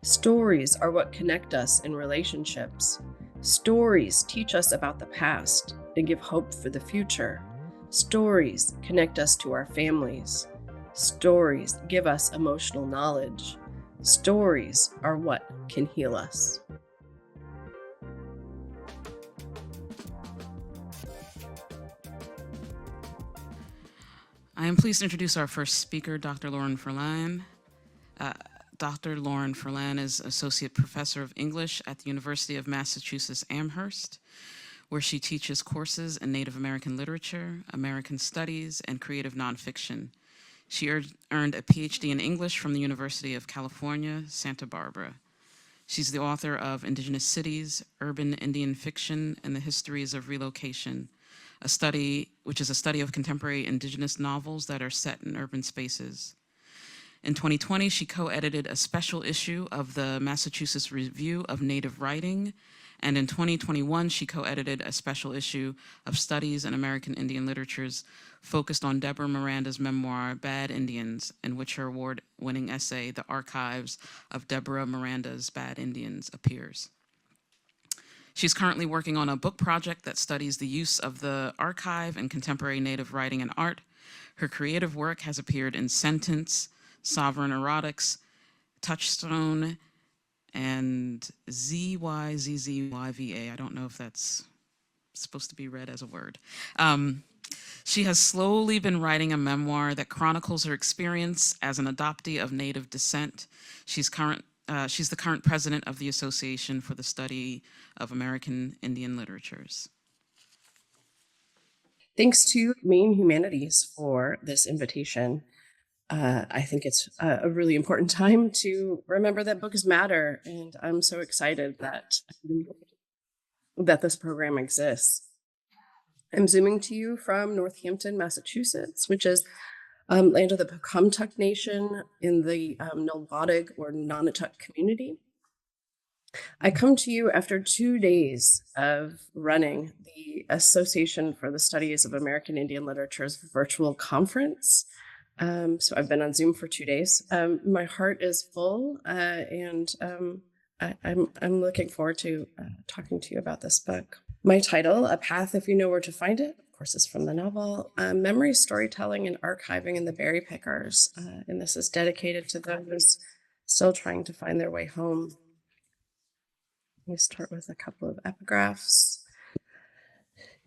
Stories are what connect us in relationships. Stories teach us about the past and give hope for the future. Stories connect us to our families. Stories give us emotional knowledge. Stories are what can heal us. I am pleased to introduce our first speaker, Dr. Lauren Furlan. Dr. Lauren Furlan is Associate Professor of English at the University of Massachusetts Amherst, where she teaches courses in Native American literature, American studies, and creative nonfiction. She earned a PhD in English from the University of California, Santa Barbara. She's the author of Indigenous Cities, Urban Indian Fiction, and the Histories of Relocation, which is a study of contemporary Indigenous novels that are set in urban spaces. In 2020, she co-edited a special issue of the Massachusetts Review of Native Writing, and in 2021, she co-edited a special issue of Studies in American Indian Literatures focused on Deborah Miranda's memoir, Bad Indians, in which her award-winning essay, The Archives of Deborah Miranda's Bad Indians, appears. She's currently working on a book project that studies the use of the archive in contemporary Native writing and art. Her creative work has appeared in Sentence, Sovereign Erotics, Touchstone, and ZYZZYVA. I don't know if that's supposed to be read as a word. She has slowly been writing a memoir that chronicles her experience as an adoptee of Native descent. She's the current president of the Association for the Study of American Indian Literatures. Thanks to Maine Humanities for this invitation. I think it's a really important time to remember that books matter, and I'm so excited that this program exists. I'm zooming to you from Northampton, Massachusetts, which is land of the Pocumtuck Nation in the Nulwaddig or Nonotuck community. I come to you after 2 days of running the Association for the Studies of American Indian Literature's virtual conference. So I've been on Zoom for 2 days. My heart is full, and I'm looking forward to talking to you about this book. My title, A Path If You Know Where to Find It, of course, is from the novel, Memory, Storytelling, and Archiving in the Berry Pickers. And this is dedicated to those still trying to find their way home. Let me start with a couple of epigraphs.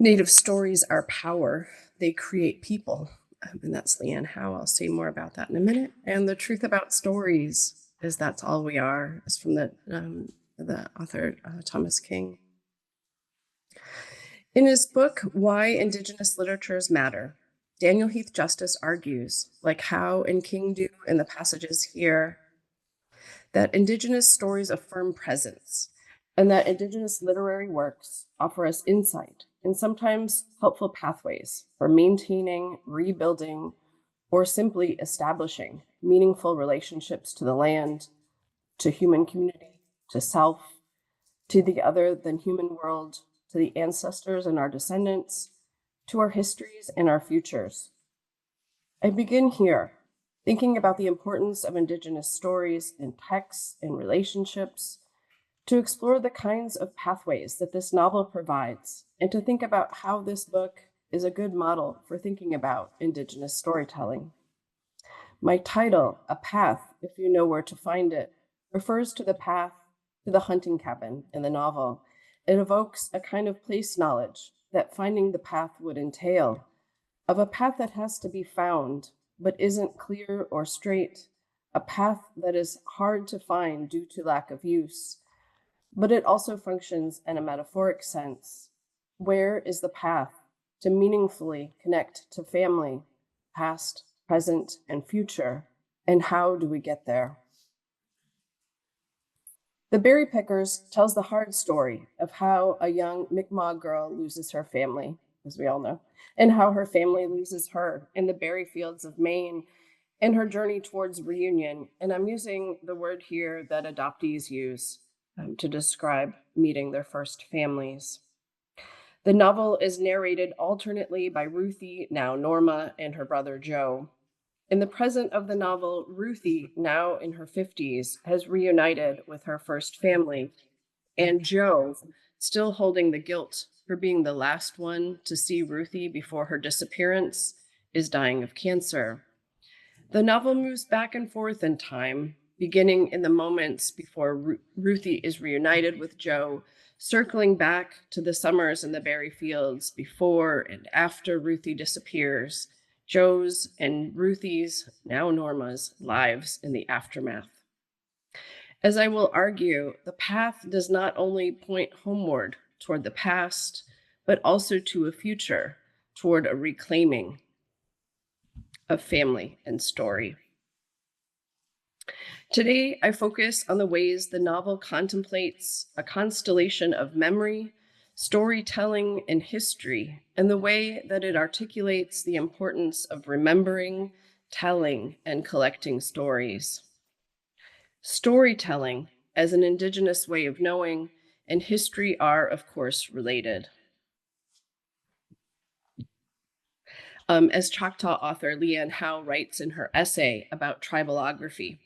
Native stories are power. They create people. And that's Leanne Howe. I'll say more about that in a minute. And the truth about stories is that's all we are. It's from the author Thomas King. In his book, Why Indigenous Literatures Matter, Daniel Heath Justice argues, like Howe and King do in the passages here, that Indigenous stories affirm presence, and that Indigenous literary works offer us insight and sometimes helpful pathways for maintaining, rebuilding, or simply establishing meaningful relationships to the land, to human community, to self, to the other than human world, to the ancestors and our descendants, to our histories and our futures. I begin here, thinking about the importance of Indigenous stories in texts and relationships, to explore the kinds of pathways that this novel provides, and to think about how this book is a good model for thinking about Indigenous storytelling. My title, A Path If You Know Where to Find It, refers to the path to the hunting cabin in the novel. It evokes a kind of place knowledge that finding the path would entail, of a path that has to be found, but isn't clear or straight, a path that is hard to find due to lack of use. But it also functions in a metaphoric sense. Where is the path to meaningfully connect to family, past, present, and future? And how do we get there? The Berry Pickers tells the hard story of how a young Mi'kmaq girl loses her family, as we all know, and how her family loses her in the berry fields of Maine and her journey towards reunion. And I'm using the word here that adoptees use to describe meeting their first families. The novel is narrated alternately by Ruthie, now Norma, and her brother Joe. In the present of the novel, Ruthie, now in her 50s, has reunited with her first family, and Jo, still holding the guilt for being the last one to see Ruthie before her disappearance, is dying of cancer. The novel moves back and forth in time, beginning in the moments before Ruthie is reunited with Jo, circling back to the summers in the berry fields before and after Ruthie disappears, Jo's and Ruthie's, now Norma's, lives in the aftermath. As I will argue, the path does not only point homeward toward the past, but also to a future, toward a reclaiming of family and story. Today, I focus on the ways the novel contemplates a constellation of memory, storytelling, and history, and the way that it articulates the importance of remembering, telling, and collecting stories. Storytelling as an Indigenous way of knowing and history are, of course, related. As Choctaw author Leanne Howe writes in her essay about tribalography,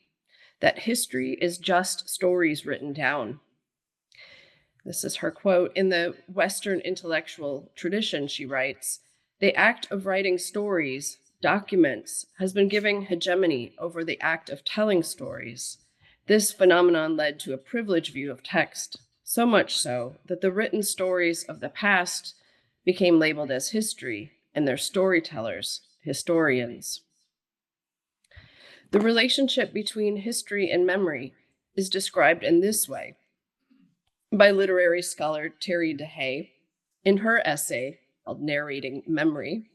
that history is just stories written down. This is her quote. In the Western intellectual tradition, she writes, the act of writing stories, documents, has been giving hegemony over the act of telling stories. This phenomenon led to a privileged view of text, so much so that the written stories of the past became labeled as history, and their storytellers, historians. The relationship between history and memory is described in this way by literary scholar Terry DeHay in her essay called Narrating Memory.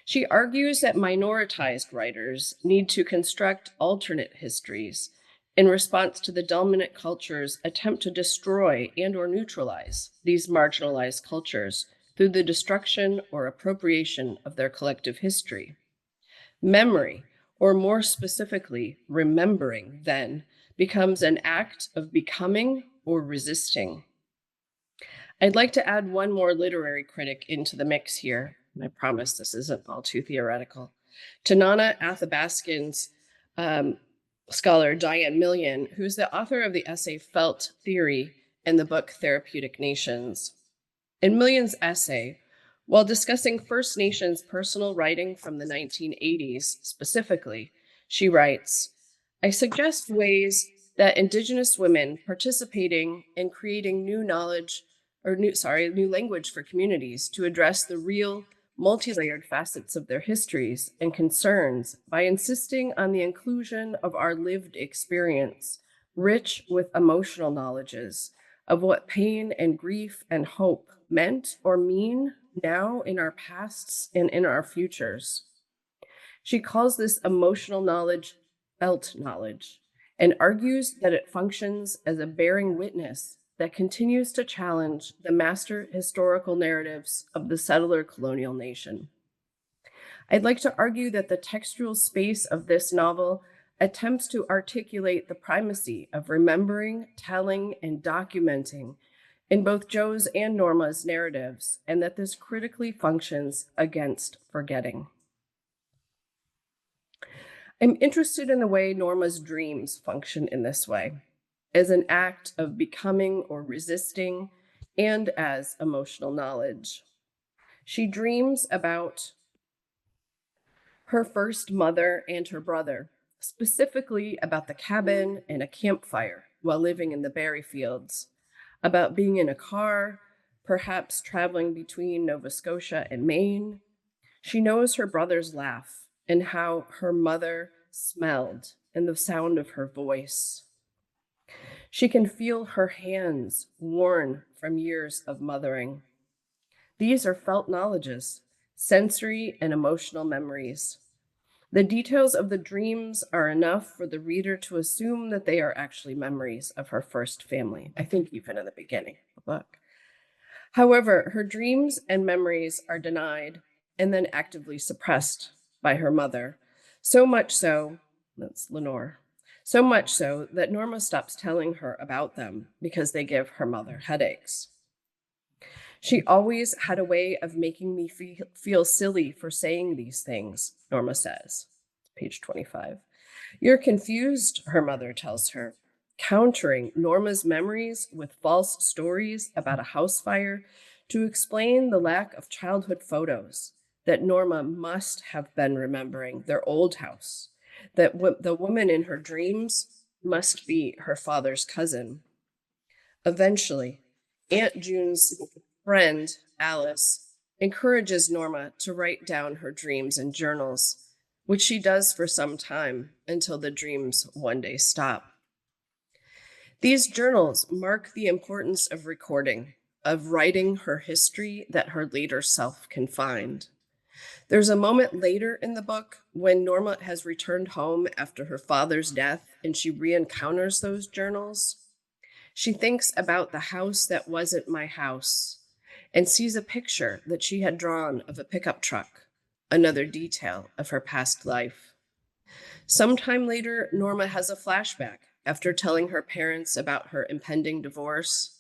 She argues that minoritized writers need to construct alternate histories in response to the dominant culture's attempt to destroy and or neutralize these marginalized cultures through the destruction or appropriation of their collective history. Memory, or more specifically, remembering, then, becomes an act of becoming or resisting. I'd like to add one more literary critic into the mix here, and I promise this isn't all too theoretical. Tanana Athabaskan's scholar Diane Million, who's the author of the essay Felt Theory and the book Therapeutic Nations. In Million's essay, while discussing First Nations personal writing from the 1980s specifically, she writes, I suggest ways that Indigenous women participating in creating new language for communities to address the real multi-layered facets of their histories and concerns by insisting on the inclusion of our lived experience, rich with emotional knowledges of what pain and grief and hope meant or mean now in our pasts and in our futures. She calls this emotional knowledge felt knowledge and argues that it functions as a bearing witness that continues to challenge the master historical narratives of the settler colonial nation. I'd like to argue that the textual space of this novel attempts to articulate the primacy of remembering, telling, and documenting in both Jo's and Norma's narratives, and that this critically functions against forgetting. I'm interested in the way Norma's dreams function in this way, as an act of becoming or resisting, and as emotional knowledge. She dreams about her first mother and her brother, specifically about the cabin and a campfire while living in the berry fields, about being in a car, perhaps traveling between Nova Scotia and Maine. She knows her brother's laugh and how her mother smelled and the sound of her voice. She can feel her hands worn from years of mothering. These are felt knowledges, sensory and emotional memories. The details of the dreams are enough for the reader to assume that they are actually memories of her first family, I think even in the beginning of the book. However, her dreams and memories are denied and then actively suppressed by her mother. So much so, that's Lenore, so much so that Norma stops telling her about them because they give her mother headaches. She always had a way of making me feel silly for saying these things, Norma says. page 25. You're confused, her mother tells her, countering Norma's memories with false stories about a house fire to explain the lack of childhood photos that Norma must have been remembering their old house, that the woman in her dreams must be her father's cousin. Eventually, Aunt June's friend, Alice, encourages Norma to write down her dreams in journals, which she does for some time until the dreams one day stop. These journals mark the importance of recording, of writing her history that her later self can find. There's a moment later in the book when Norma has returned home after her father's death and she re-encounters those journals. She thinks about the house that wasn't my house and sees a picture that she had drawn of a pickup truck, another detail of her past life. Sometime later, Norma has a flashback after telling her parents about her impending divorce.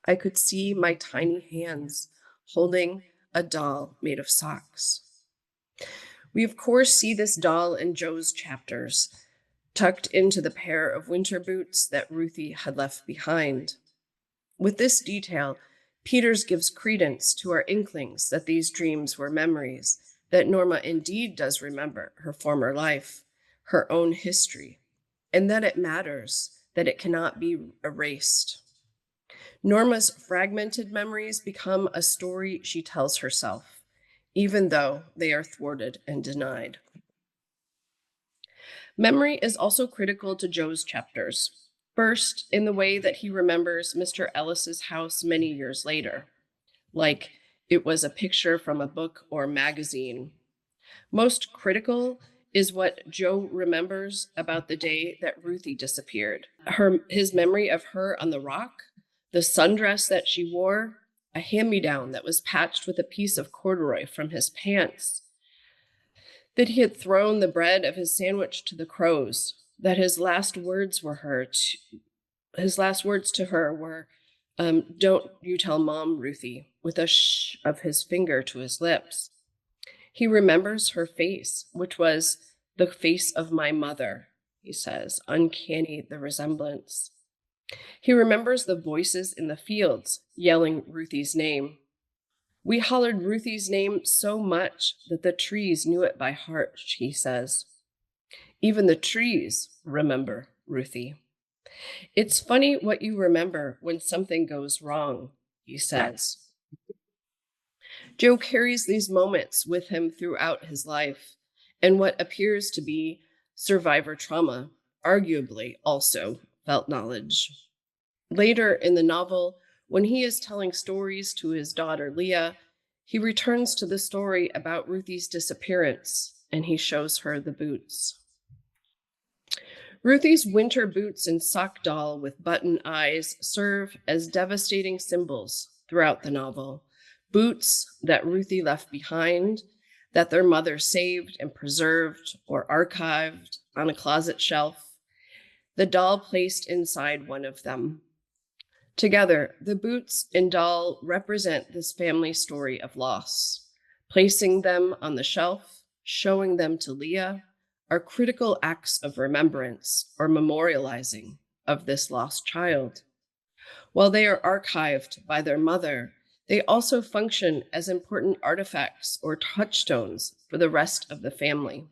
I could see my tiny hands holding a doll made of socks. We, of course, see this doll in Joe's chapters, tucked into the pair of winter boots that Ruthie had left behind. With this detail, Peters gives credence to our inklings that these dreams were memories, that Norma indeed does remember her former life, her own history, and that it matters, that it cannot be erased. Norma's fragmented memories become a story she tells herself, even though they are thwarted and denied. Memory is also critical to Joe's chapters. First, in the way that he remembers Mr. Ellis's house many years later, like it was a picture from a book or magazine. Most critical is what Joe remembers about the day that Ruthie disappeared. His memory of her on the rock, the sundress that she wore, a hand-me-down that was patched with a piece of corduroy from his pants, that he had thrown the bread of his sandwich to the crows, that his last words to her were, "Don't you tell Mom, Ruthie," with a shh of his finger to his lips. He remembers her face, which was the face of my mother, he says, uncanny the resemblance. He remembers the voices in the fields yelling Ruthie's name. We hollered Ruthie's name so much that the trees knew it by heart, he says. Even the trees remember Ruthie. It's funny what you remember when something goes wrong, he says. Joe carries these moments with him throughout his life, and what appears to be survivor trauma, arguably also felt knowledge. Later in the novel, when he is telling stories to his daughter Leah, he returns to the story about Ruthie's disappearance, and he shows her the boots. Ruthie's winter boots and sock doll with button eyes serve as devastating symbols throughout the novel. Boots that Ruthie left behind, that their mother saved and preserved or archived on a closet shelf, the doll placed inside one of them. Together, the boots and doll represent this family story of loss. Placing them on the shelf, showing them to Leah, are critical acts of remembrance or memorializing of this lost child. While they are archived by their mother, they also function as important artifacts or touchstones for the rest of the family.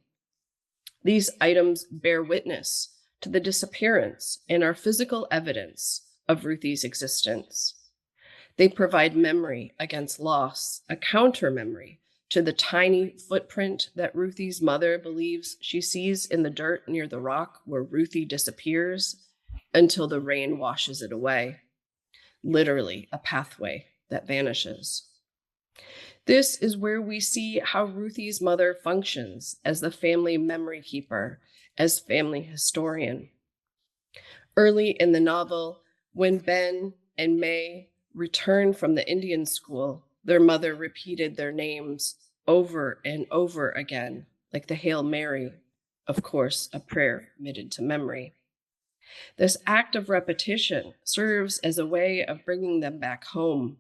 These items bear witness to the disappearance and are physical evidence of Ruthie's existence. They provide memory against loss, a counter memory to the tiny footprint that Ruthie's mother believes she sees in the dirt near the rock where Ruthie disappears until the rain washes it away. Literally a pathway that vanishes. This is where we see how Ruthie's mother functions as the family memory keeper, as family historian. Early in the novel, when Ben and May returned from the Indian school, their mother repeated their names over and over again, like the Hail Mary, of course, a prayer committed to memory. This act of repetition serves as a way of bringing them back home,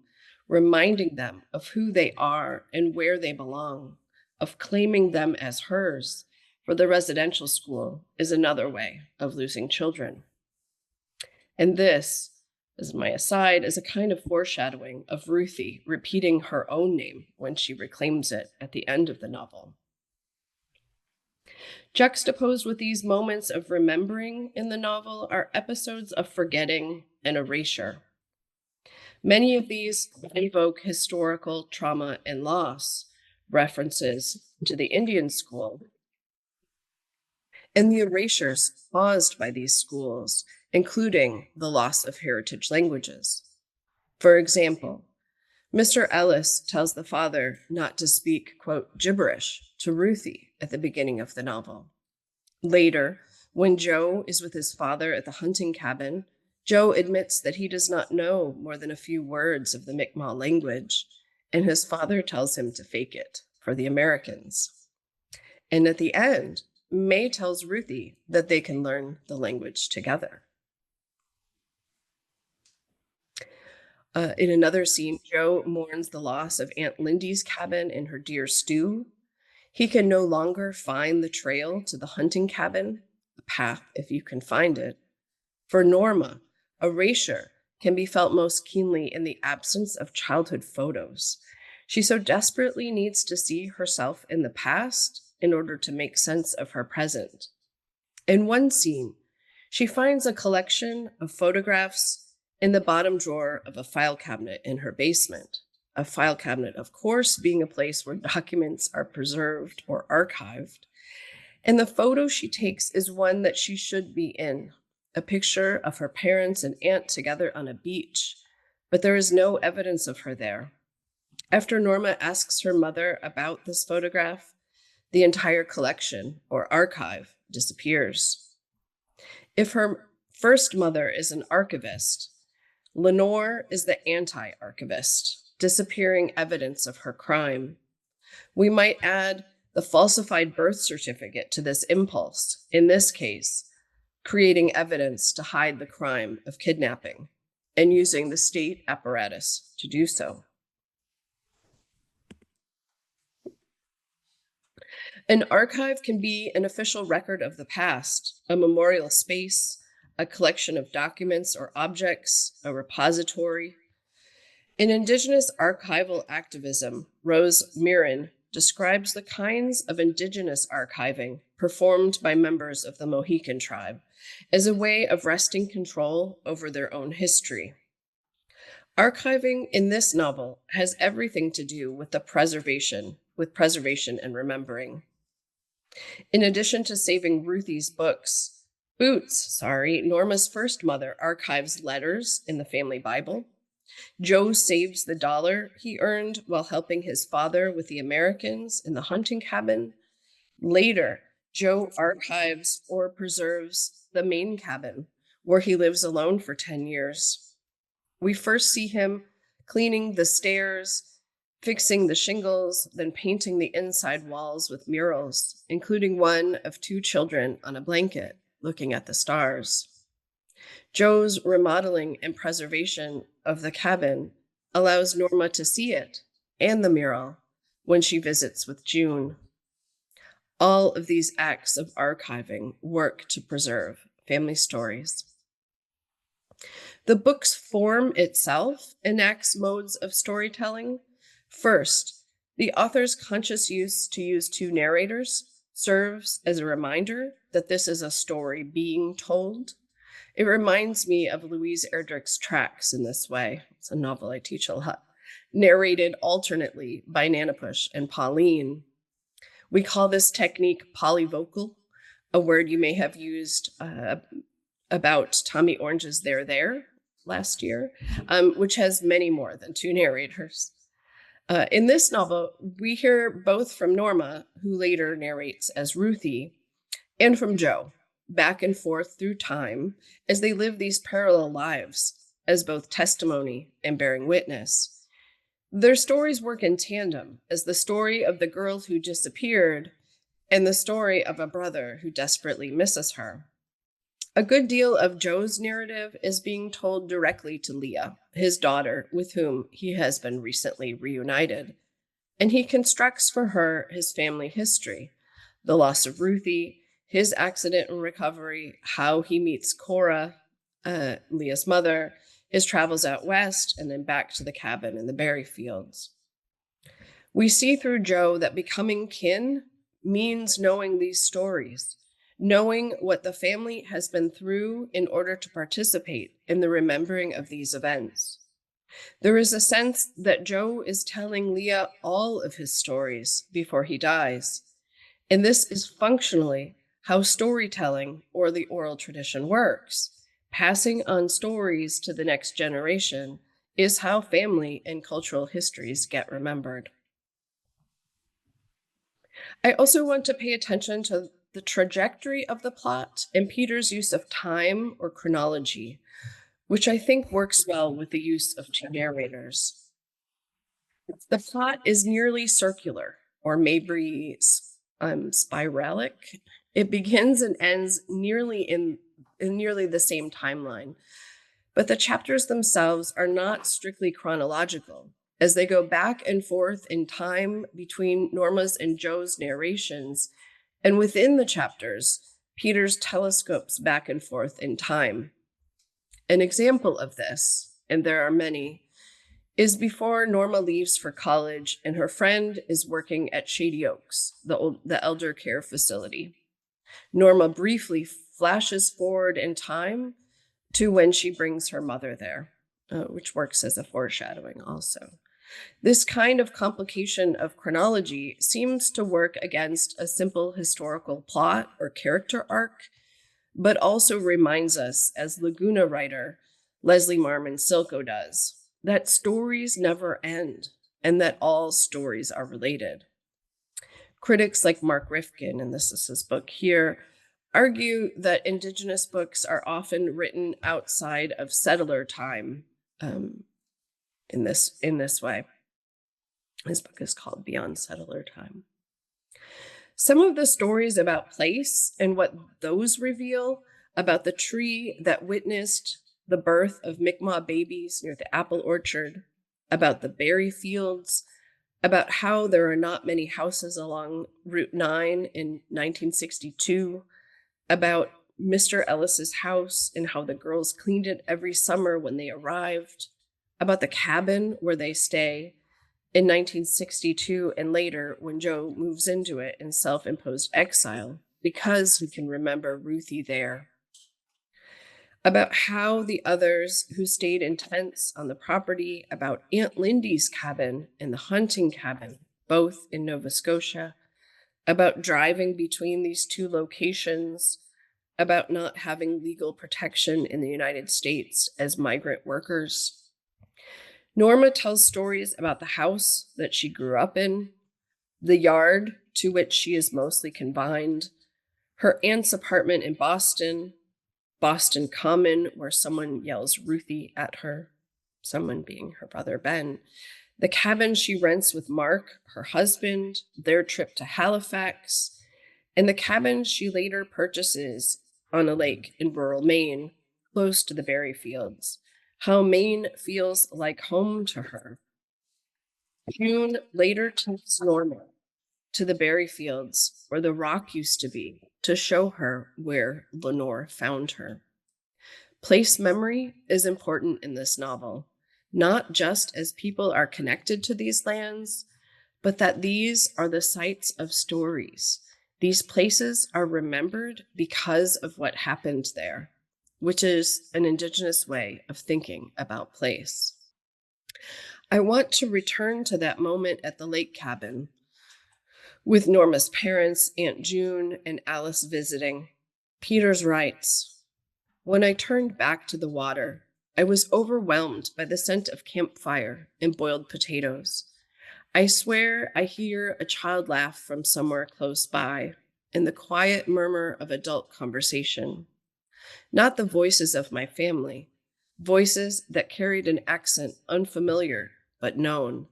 reminding them of who they are and where they belong, of claiming them as hers, for the residential school is another way of losing children. And this, as my aside, is a kind of foreshadowing of Ruthie repeating her own name when she reclaims it at the end of the novel. Juxtaposed with these moments of remembering in the novel are episodes of forgetting and erasure. Many of these evoke historical trauma and loss, references to the Indian school, and the erasures caused by these schools, including the loss of heritage languages. For example, Mr. Ellis tells the father not to speak, quote, gibberish to Ruthie at the beginning of the novel. Later, when Joe is with his father at the hunting cabin, Joe admits that he does not know more than a few words of the Mi'kmaq language, and his father tells him to fake it for the Americans. And at the end, May tells Ruthie that they can learn the language together. In another scene, Joe mourns the loss of Aunt Lindy's cabin and her deer stew. He can no longer find the trail to the hunting cabin, the path if you can find it. For Norma, erasure can be felt most keenly in the absence of childhood photos. She so desperately needs to see herself in the past in order to make sense of her present. In one scene, she finds a collection of photographs in the bottom drawer of a file cabinet in her basement. A file cabinet, of course, being a place where documents are preserved or archived. And the photo she takes is one that she should be in, a picture of her parents and aunt together on a beach, but there is no evidence of her there. After Norma asks her mother about this photograph, the entire collection or archive disappears. If her first mother is an archivist, Lenore is the anti-archivist, disappearing evidence of her crime. We might add the falsified birth certificate to this impulse, in this case, creating evidence to hide the crime of kidnapping and using the state apparatus to do so. An archive can be an official record of the past, a memorial space, a collection of documents or objects, a repository. In Indigenous archival activism, Rose Mirren describes the kinds of Indigenous archiving performed by members of the Mohican tribe as a way of wresting control over their own history. Archiving in this novel has everything to do with preservation and remembering. In addition to saving Ruthie's Boots, Norma's first mother archives letters in the family Bible. Joe saves the dollar he earned while helping his father with the Americans in the hunting cabin. Later, Joe archives or preserves the Maine cabin, where he lives alone for 10 years. We first see him cleaning the stairs, fixing the shingles, then painting the inside walls with murals, including one of 2 children on a blanket looking at the stars. Joe's remodeling and preservation of the cabin allows Norma to see it and the mural when she visits with June. All of these acts of archiving work to preserve family stories. The book's form itself enacts modes of storytelling. First, the author's conscious use to use 2 narrators serves as a reminder that this is a story being told. It reminds me of Louise Erdrich's Tracks in this way. It's a novel I teach a lot. Narrated alternately by Nanapush and Pauline. We call this technique polyvocal, a word you may have used about Tommy Orange's There last year, which has many more than 2 narrators. In this novel, we hear both from Norma, who later narrates as Ruthie, and from Joe, back and forth through time as they live these parallel lives as both testimony and bearing witness. Their stories work in tandem as the story of the girl who disappeared and the story of a brother who desperately misses her. A good deal of Joe's narrative is being told directly to Leah, his daughter, with whom he has been recently reunited, and he constructs for her his family history, the loss of Ruthie, his accident and recovery, how he meets Cora, Leah's mother, his travels out west, and then back to the cabin in the berry fields. We see through Joe that becoming kin means knowing these stories, knowing what the family has been through in order to participate in the remembering of these events. There is a sense that Joe is telling Leah all of his stories before he dies. And this is functionally how storytelling or the oral tradition works. Passing on stories to the next generation is how family and cultural histories get remembered. I also want to pay attention to the trajectory of the plot and Peter's use of time or chronology, which I think works well with the use of two narrators. The plot is nearly circular, or maybe spiralic. It begins and ends nearly in nearly the same timeline, but the chapters themselves are not strictly chronological, as they go back and forth in time between Norma's and Joe's narrations, and within the chapters, Peter's telescopes back and forth in time. An example of this, and there are many, is before Norma leaves for college and her friend is working at Shady Oaks, the elder care facility. Norma briefly flashes forward in time to when she brings her mother there, which works as a foreshadowing also. This kind of complication of chronology seems to work against a simple historical plot or character arc, but also reminds us, as Laguna writer Leslie Marmon Silko does, that stories never end and that all stories are related. Critics like Mark Rifkin, and this is his book here, argue that Indigenous books are often written outside of settler time in this way. His book is called Beyond Settler Time. Some of the stories about place and what those reveal about the tree that witnessed the birth of Mi'kmaq babies near the apple orchard, about the berry fields, about how there are not many houses along Route 9 in 1962, about Mr. Ellis's house and how the girls cleaned it every summer when they arrived, about the cabin where they stay in 1962 and later when Joe moves into it in self-imposed exile because he can remember Ruthie there. About how the others who stayed in tents on the property, about Aunt Lindy's cabin and the hunting cabin, both in Nova Scotia, about driving between these two locations, about not having legal protection in the United States as migrant workers. Norma tells stories about the house that she grew up in, the yard to which she is mostly confined, her aunt's apartment in Boston, Boston Common, where someone yells Ruthie at her, someone being her brother Ben, the cabin she rents with Mark, her husband, their trip to Halifax, and the cabin she later purchases on a lake in rural Maine, close to the berry fields. How Maine feels like home to her. June later takes Norma to the berry fields where the rock used to be to show her where Lenore found her. Place memory is important in this novel, not just as people are connected to these lands, but that these are the sites of stories. These places are remembered because of what happened there, which is an Indigenous way of thinking about place. I want to return to that moment at the lake cabin with Norma's parents, Aunt June, and Alice visiting. Peters writes, "When I turned back to the water, I was overwhelmed by the scent of campfire and boiled potatoes. I swear I hear a child laugh from somewhere close by and the quiet murmur of adult conversation. Not the voices of my family, voices that carried an accent unfamiliar but known.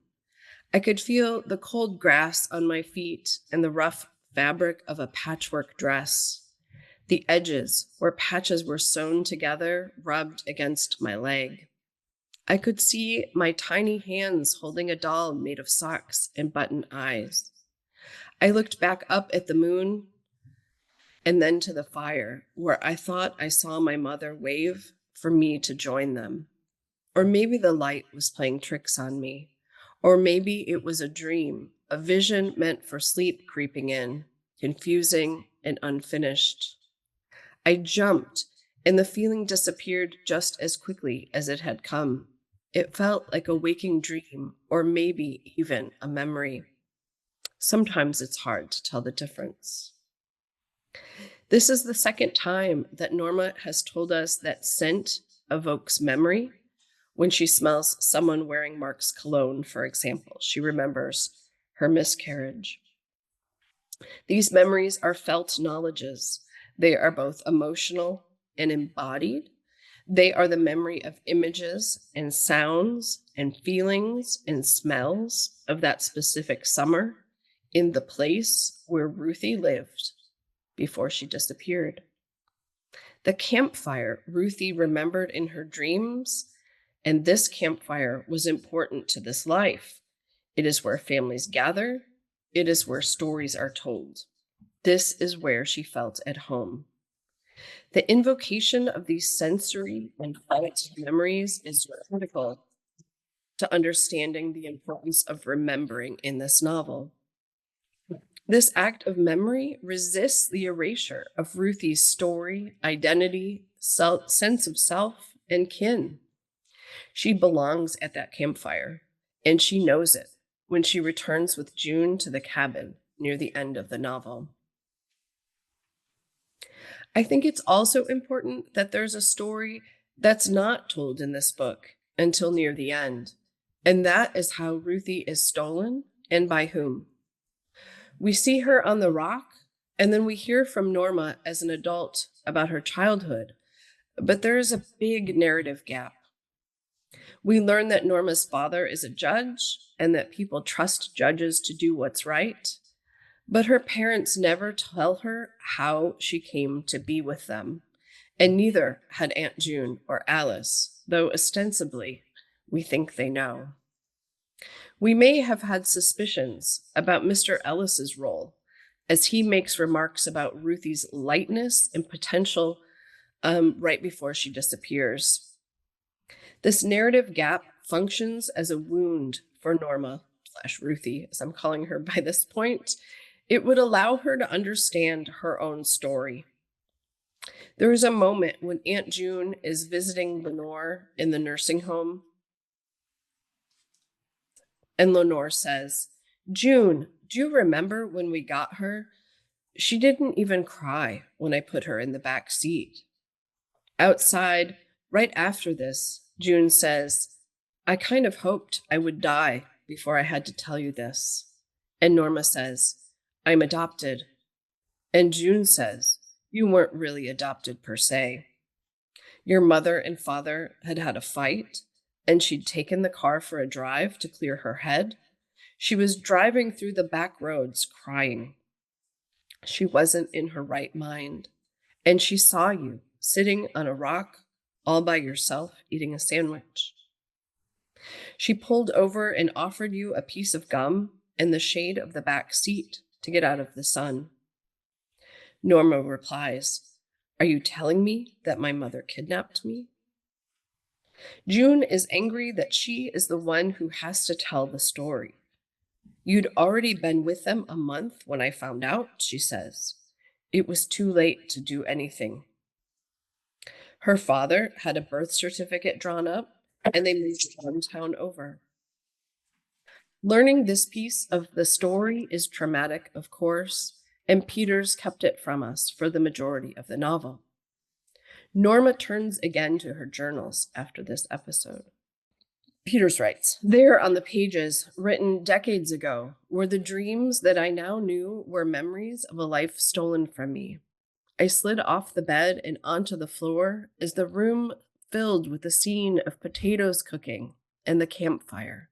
I could feel the cold grass on my feet and the rough fabric of a patchwork dress. The edges, where patches were sewn together, rubbed against my leg. I could see my tiny hands holding a doll made of socks and button eyes. I looked back up at the moon and then to the fire, where I thought I saw my mother wave for me to join them. Or maybe the light was playing tricks on me. Or maybe it was a dream, a vision meant for sleep creeping in, confusing and unfinished. I jumped, and the feeling disappeared just as quickly as it had come. It felt like a waking dream, or maybe even a memory. Sometimes it's hard to tell the difference. This is the second time that Norma has told us that scent evokes memory. When she smells someone wearing Mark's cologne, for example, she remembers her miscarriage. These memories are felt knowledges. They are both emotional and embodied. They are the memory of images and sounds and feelings and smells of that specific summer in the place where Ruthie lived before she disappeared. The campfire Ruthie remembered in her dreams, and this campfire was important to this life. It is where families gather. It is where stories are told. This is where she felt at home. The invocation of these sensory and felt memories is critical to understanding the importance of remembering in this novel. This act of memory resists the erasure of Ruthie's story, identity, sense of self, and kin. She belongs at that campfire, and she knows it when she returns with June to the cabin near the end of the novel. I think it's also important that there's a story that's not told in this book until near the end, and that is how Ruthie is stolen and by whom. We see her on the rock, and then we hear from Norma as an adult about her childhood, but there is a big narrative gap. We learn that Norma's father is a judge and that people trust judges to do what's right, but her parents never tell her how she came to be with them, and neither had Aunt June or Alice, though ostensibly we think they know. We may have had suspicions about Mr. Ellis's role as he makes remarks about Ruthie's lightness and potential right before she disappears. This narrative gap functions as a wound for Norma / Ruthie, as I'm calling her by this point. It would allow her to understand her own story. There is a moment when Aunt June is visiting Lenore in the nursing home, and Lenore says, "June, do you remember when we got her? She didn't even cry when I put her in the back seat." Outside, right after this, June says, "I kind of hoped I would die before I had to tell you this." And Norma says, "I'm adopted." And June says, "You weren't really adopted per se. Your mother and father had had a fight, and she'd taken the car for a drive to clear her head. She was driving through the back roads crying. She wasn't in her right mind, and she saw you sitting on a rock all by yourself eating a sandwich. She pulled over and offered you a piece of gum in the shade of the back seat to get out of the sun." Norma replies, "Are you telling me that my mother kidnapped me?" June is angry that she is the one who has to tell the story. "You'd already been with them a month when I found out," she says. "It was too late to do anything." Her father had a birth certificate drawn up, and they moved one town over. Learning this piece of the story is traumatic, of course, and Peters kept it from us for the majority of the novel. Norma turns again to her journals after this episode. Peters writes, "There on the pages, written decades ago, were the dreams that I now knew were memories of a life stolen from me. I slid off the bed and onto the floor as the room filled with the scene of potatoes cooking and the campfire.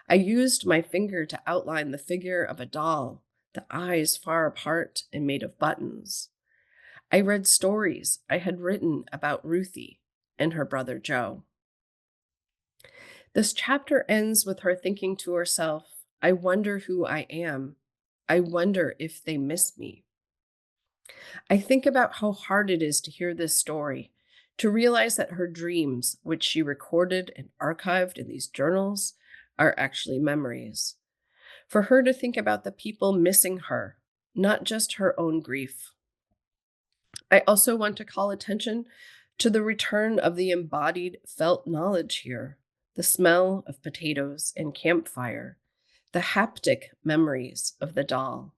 I used my finger to outline the figure of a doll, the eyes far apart and made of buttons. I read stories I had written about Ruthie and her brother Joe." This chapter ends with her thinking to herself, "I wonder who I am. I wonder if they miss me. I think about how hard it is to hear this story, to realize that her dreams, which she recorded and archived in these journals, are actually memories. For her to think about the people missing her, not just her own grief. I also want to call attention to the return of the embodied felt knowledge here, the smell of potatoes and campfire, the haptic memories of the doll.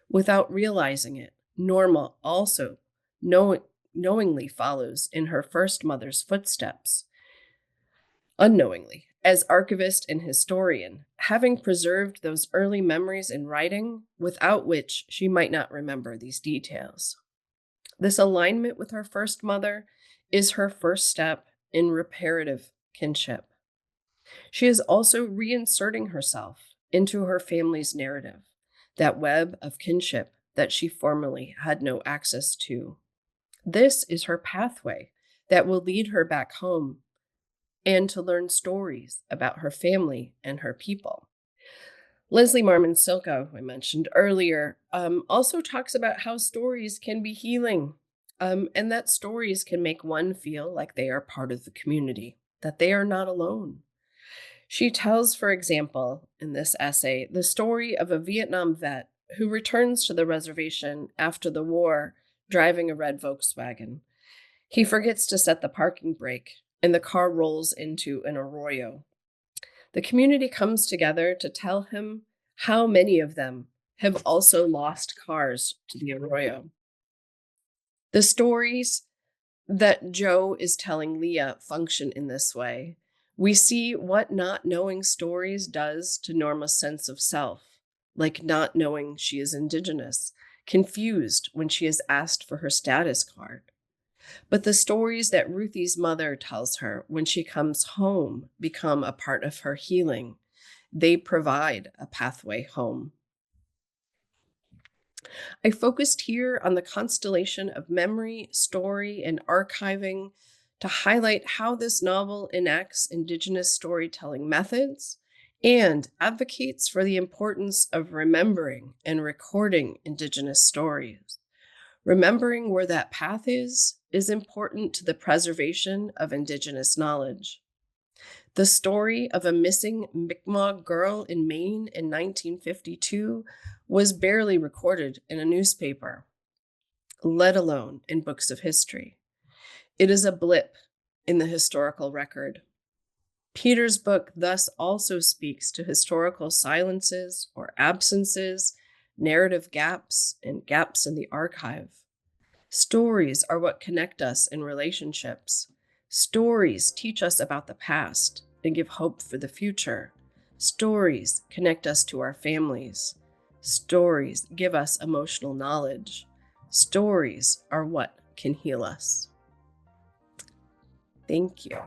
Without realizing it, Norma also knowingly follows in her first mother's footsteps, unknowingly, as archivist and historian, having preserved those early memories in writing, without which she might not remember these details. This alignment with her first mother is her first step in reparative kinship. She is also reinserting herself into her family's narrative, that web of kinship that she formerly had no access to. This is her pathway that will lead her back home and to learn stories about her family and her people. Leslie Marmon Silko, who I mentioned earlier, also talks about how stories can be healing, and that stories can make one feel like they are part of the community, that they are not alone. She tells, for example, in this essay, the story of a Vietnam vet who returns to the reservation after the war driving a red Volkswagen. He forgets to set the parking brake, and the car rolls into an arroyo. The community comes together to tell him how many of them have also lost cars to the arroyo. The stories that Joe is telling Leah function in this way. We see what not knowing stories does to Norma's sense of self, like not knowing she is Indigenous, confused when she is asked for her status card. But the stories that Ruthie's mother tells her when she comes home become a part of her healing. They provide a pathway home. I focused here on the constellation of memory, story, and archiving to highlight how this novel enacts Indigenous storytelling methods and advocates for the importance of remembering and recording Indigenous stories. Remembering where that path is important to the preservation of Indigenous knowledge. The story of a missing Mi'kmaq girl in Maine in 1952 was barely recorded in a newspaper, let alone in books of history. It is a blip in the historical record. Peter's book thus also speaks to historical silences or absences, narrative gaps, and gaps in the archive. Stories are what connect us in relationships. Stories teach us about the past and give hope for the future. Stories connect us to our families. Stories give us emotional knowledge. Stories are what can heal us. Thank you.